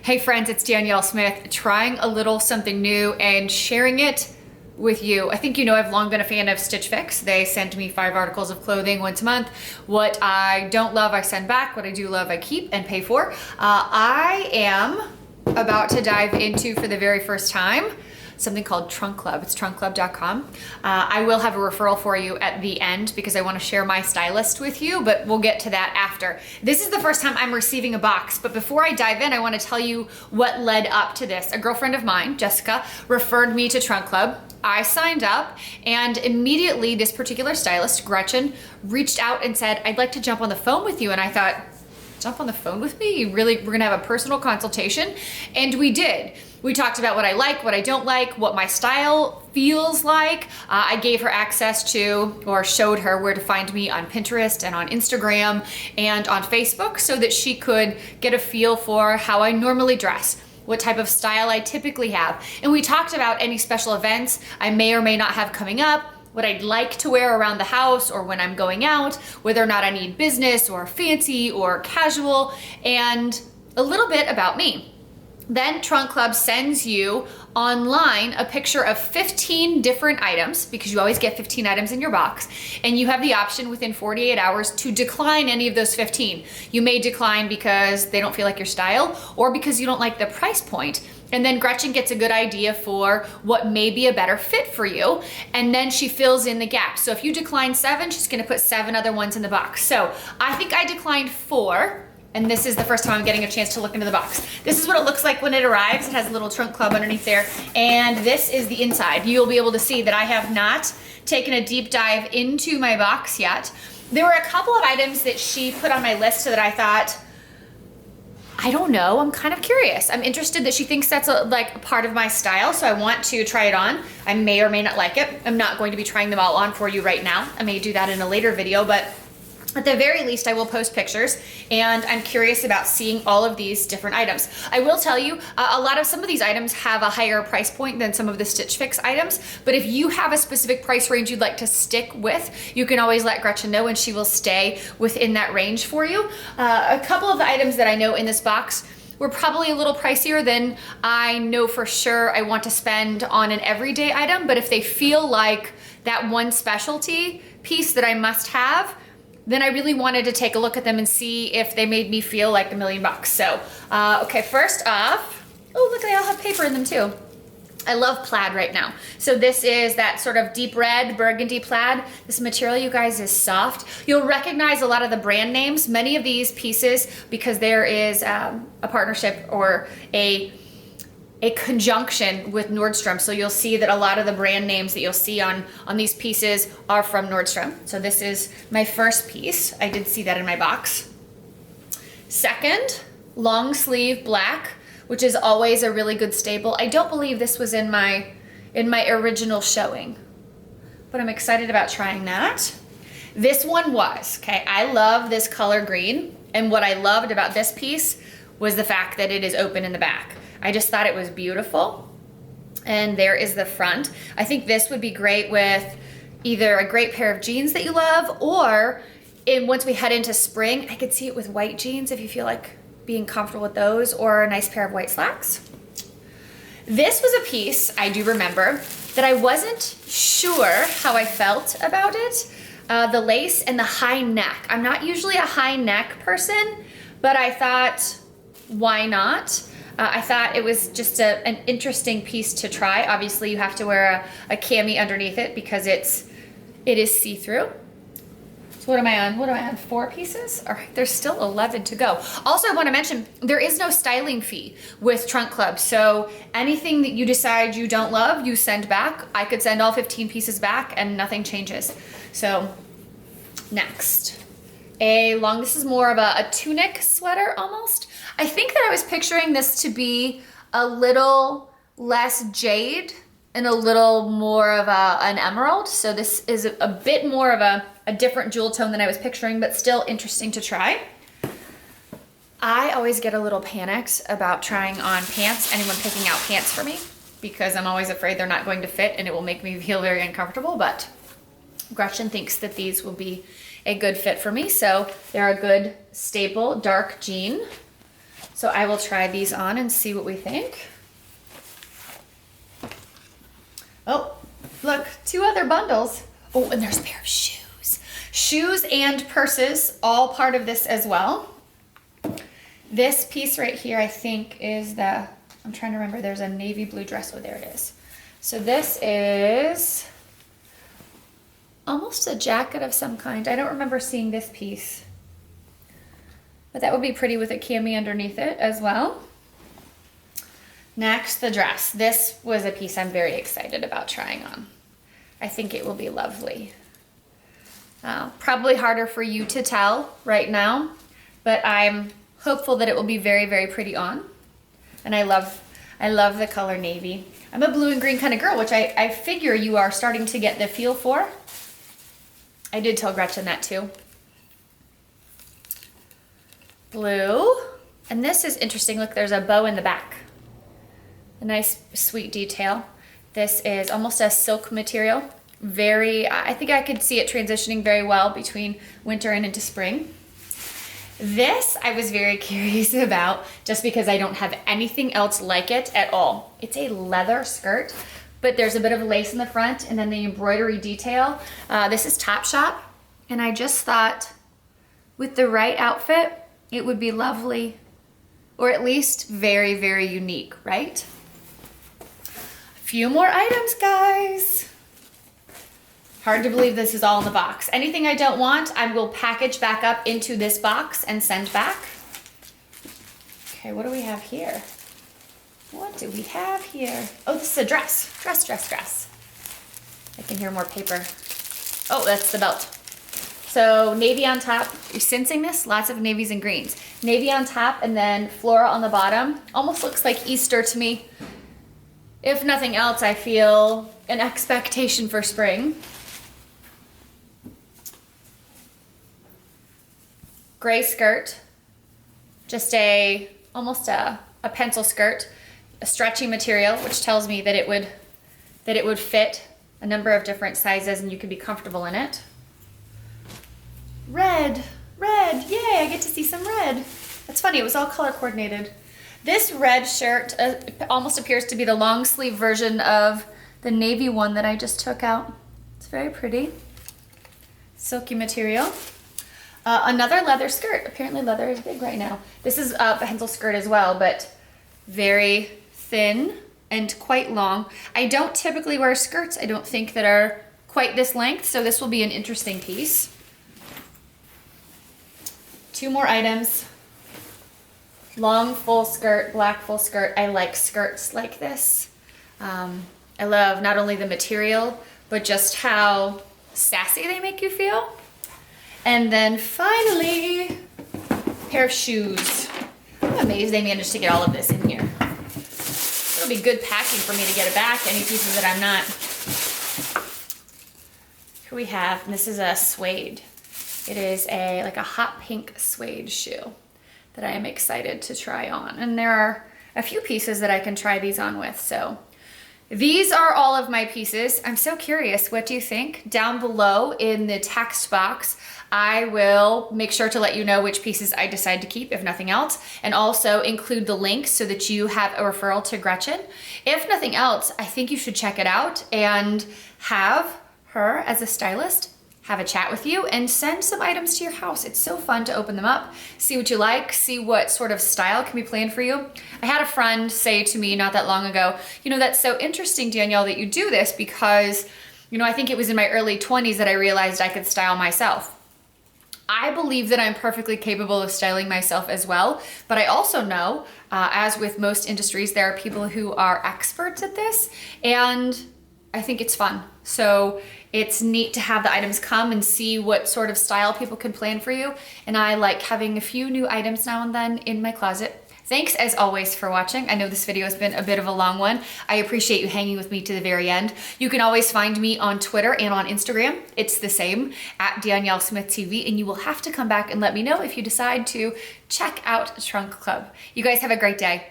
Hey friends, it's Danielle Smith, trying a little something new and sharing it with you. I think you know I've long been a fan of Stitch Fix. They send me 5 articles of clothing once a month. What I don't love, I send back. What I do love, I keep and pay for. I am about to dive into, for the very first time, something called Trunk Club. It's trunkclub.com. I will have a referral for you at the end because I want to share my stylist with you, but we'll get to that after. This is the first time I'm receiving a box, but before I dive in, I want to tell you what led up to this. A girlfriend of mine, Jessica, referred me to Trunk Club. I signed up, and immediately this particular stylist, Gretchen, reached out and said, I'd like to jump on the phone with you. And I thought, jump on the phone with me? We're gonna have a personal consultation. And we did. We talked about what I like, what I don't like, what my style feels like. I gave her access to, or showed her where to find me on Pinterest and on Instagram and on Facebook so that she could get a feel for how I normally dress, what type of style I typically have. And we talked about any special events I may or may not have coming up, what I'd like to wear around the house or when I'm going out, whether or not I need business or fancy or casual, and a little bit about me. Then Trunk Club sends you online a picture of 15 different items, because you always get 15 items in your box, and you have the option within 48 hours to decline any of those 15. You may decline because they don't feel like your style or because you don't like the price point. And then Gretchen gets a good idea for what may be a better fit for you, and then she fills in the gaps. So if you decline 7, she's gonna put 7 other ones in the box. So I think I declined 4. And this is the first time I'm getting a chance to look into the box. This is what it looks like when it arrives. It has a little Trunk Club underneath there. And this is the inside. You'll be able to see that I have not taken a deep dive into my box yet. There were a couple of items that she put on my list so that I thought, I don't know, I'm kind of curious. I'm interested that she thinks that's like a part of my style, so I want to try it on. I may or may not like it. I'm not going to be trying them all on for you right now. I may do that in a later video, but at the very least, I will post pictures, and I'm curious about seeing all of these different items. I will tell you, some of these items have a higher price point than some of the Stitch Fix items, but if you have a specific price range you'd like to stick with, you can always let Gretchen know and she will stay within that range for you. A couple of the items that I know in this box were probably a little pricier than I know for sure I want to spend on an everyday item, but if they feel like that one specialty piece that I must have, then I really wanted to take a look at them and see if they made me feel like $1,000,000. So, okay, first off, oh, look, they all have paper in them too. I love plaid right now. So this is that sort of deep red burgundy plaid. This material, you guys, is soft. You'll recognize a lot of the brand names. Many of these pieces, because there is a partnership or a conjunction with Nordstrom. So you'll see that a lot of the brand names that you'll see on these pieces are from Nordstrom. So this is my first piece. I did see that in my box. Second, long sleeve black, which is always a really good staple. I don't believe this was in my original showing, but I'm excited about trying that. This one was, okay, I love this color green. And what I loved about this piece was the fact that it is open in the back. I just thought it was beautiful. And there is the front. I think this would be great with either a great pair of jeans that you love, or once we head into spring, I could see it with white jeans if you feel like being comfortable with those, or a nice pair of white slacks. This was a piece, I do remember, that I wasn't sure how I felt about it. The lace and the high neck. I'm not usually a high neck person, but I thought, why not? I thought it was just an interesting piece to try. Obviously, you have to wear a cami underneath it because it is see-through. So what am I on? What am I on? 4 pieces? All right, there's still 11 to go. Also, I want to mention, there is no styling fee with Trunk Club. So anything that you decide you don't love, you send back. I could send all 15 pieces back and nothing changes. So next, this is more of a tunic sweater almost. I think that I was picturing this to be a little less jade and a little more of an emerald. So this is a bit more of a different jewel tone than I was picturing, but still interesting to try. I always get a little panicked about trying on pants, anyone picking out pants for me, because I'm always afraid they're not going to fit and it will make me feel very uncomfortable. But Gretchen thinks that these will be a good fit for me. So they're a good staple dark jean. So I will try these on and see what we think. Oh, look, 2 other bundles. Oh, and there's a pair of shoes. Shoes and purses, all part of this as well. This piece right here, I think is I'm trying to remember, there's a navy blue dress. Oh, there it is. So this is almost a jacket of some kind. I don't remember seeing this piece, but that would be pretty with a cami underneath it as well. Next, the dress. This was a piece I'm very excited about trying on. I think it will be lovely. Probably harder for you to tell right now, but I'm hopeful that it will be very, very pretty on. And I love the color navy. I'm a blue and green kind of girl, which I figure you are starting to get the feel for. I did tell Gretchen that too. Blue. And this is interesting. Look, there's a bow in the back. A nice, sweet detail. This is almost a silk material. I think I could see it transitioning very well between winter and into spring. This I was very curious about just because I don't have anything else like it at all. It's a leather skirt, but there's a bit of lace in the front and then the embroidery detail. This is Topshop, and I just thought with the right outfit, it would be lovely, or at least very, very unique, right? A few more items, guys. Hard to believe this is all in the box. Anything I don't want, I will package back up into this box and send back. Okay, what do we have here? What do we have here? Oh, this is a dress. Dress. I can hear more paper. Oh, that's the belt. So navy on top. You're sensing this? Lots of navies and greens. Navy on top and then floral on the bottom. Almost looks like Easter to me. If nothing else, I feel an expectation for spring. Gray skirt, just almost a pencil skirt, a stretchy material, which tells me that it would fit a number of different sizes and you could be comfortable in it. Red, yay, I get to see some red. That's funny, it was all color coordinated. This red shirt almost appears to be the long sleeve version of the navy one that I just took out. It's very pretty. Silky material. Another leather skirt. Apparently leather is big right now. This is a pencil skirt as well, but very thin and quite long. I don't typically wear skirts, I don't think, that are quite this length, so this will be an interesting piece. 2 more items. Long full skirt, black full skirt. I like skirts like this. I love not only the material, but just how sassy they make you feel. And then finally, pair of shoes. I'm amazed they managed to get all of this in here. It'll be good packing for me to get it back, any pieces that I'm not. Here we have, and this is a suede. It is like a hot pink suede shoe that I am excited to try on. And there are a few pieces that I can try these on with, so. These are all of my pieces. I'm so curious, what do you think? Down below in the text box, I will make sure to let you know which pieces I decide to keep, if nothing else, and also include the links so that you have a referral to Gretchen. If nothing else, I think you should check it out and have her as a stylist have a chat with you and send some items to your house. It's so fun to open them up, see what you like, see what sort of style can be planned for you. I had a friend say to me not that long ago, you know, that's so interesting, Danielle, that you do this because, you know, I think it was in my early 20s that I realized I could style myself. I believe that I'm perfectly capable of styling myself as well, but I also know, as with most industries, there are people who are experts at this, and I think it's fun. So it's neat to have the items come and see what sort of style people can plan for you. And I like having a few new items now and then in my closet. Thanks as always for watching. I know this video has been a bit of a long one. I appreciate you hanging with me to the very end. You can always find me on Twitter and on Instagram. It's the same, at Danielle Smith TV, and you will have to come back and let me know if you decide to check out Trunk Club. You guys have a great day.